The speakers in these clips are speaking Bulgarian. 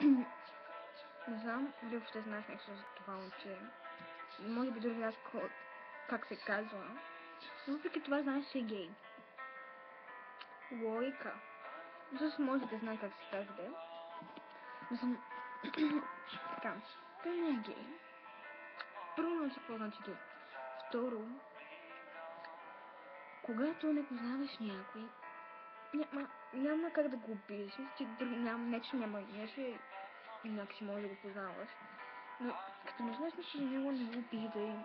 Не знам дали въобще знаеш нещо за това момче. Може би дори знаеш как се казва. Но въпреки това знаеш, че е гей. Лойка. Всъщност може да знае как се казва, да. Но съм... така. Той не е гей. Първо научи какво значи гей. Второ, когато не познаваш някой, няма как да го обидиш. Няма нещо някакси може да го познаваш. Но като не знаеш нещо за него, не го обиждай.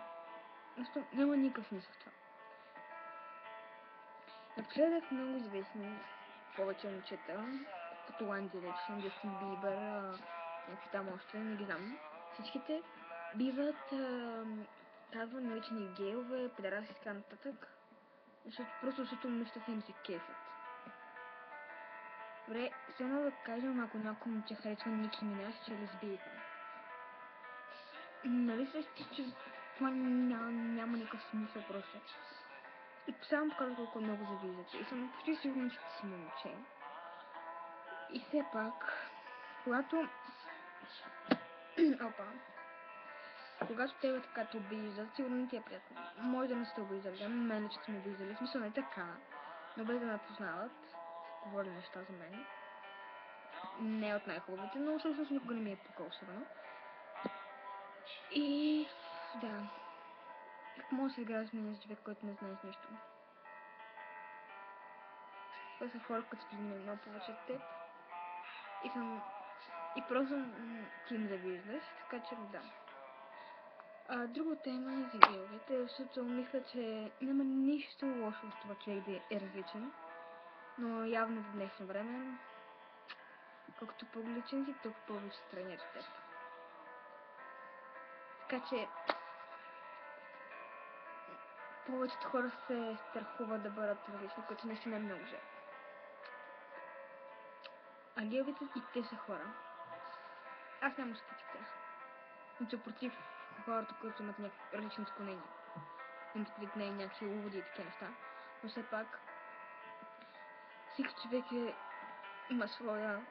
Няма никакъв смисъл в това. Напоследък много известни повече момчета, като One Direction, Justin Bieber, някакви там още, не ги знам. Всичките биват казвани наричани гейове, педераси и така нататък. Защото момичетата им се кефят. Добре, все едно да кажем, ако някой момче харесва Ники Минаж, че е лесбийка. Нали се, че това няма никакъв смисъл просто. И само показва колко много завиждате. И съм почти сигурна, че си момче. И все пак, когато... когато тебе така те обиждат, сигурно не ти е приятно. Може да не сте обиждали, мен лично са ме обиждали. В смисъл не така, но без да ме познават. Говори неща за мен. Не от най-хубавите, но всъщност никога не ми е пукал особено. И... да. Как може да се играеш с човек, който не знаеш нищо? Това са хора, които са много повече от теб. И просто ти им завиждаш, така че да. Друга тема е за геовете, защото мисля, че няма нищо лошо в това човек да е различен. Но явно в днешно време, колкото по-различен си, толкова повече страни от теб. Така че повечето хора се страхуват да бъдат различни, което наистина е много жалко. А геовете и те са хора. Аз нямам нищо против тях. Нито против хората, които имат някакви различни склонения. Имат предвид не някакви уводи и такива неща. Но все пак всеки човек има своя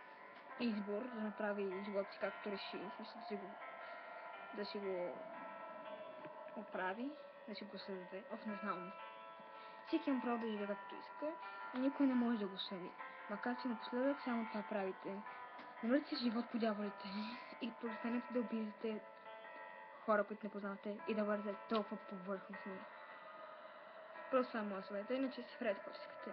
избор да направи живота си както реши. В смисъл да си го оправи, да си го създаде. Не знам. Всеки има право да живее както иска, а никой не може да го съди. Макар че напоследък само това правите. Намерете си живот по дяволите и престанете да обиждате хора, които не познавате и да бъдете толкова повърхностни. Просто това е моя съвет, иначе си правете каквото искате.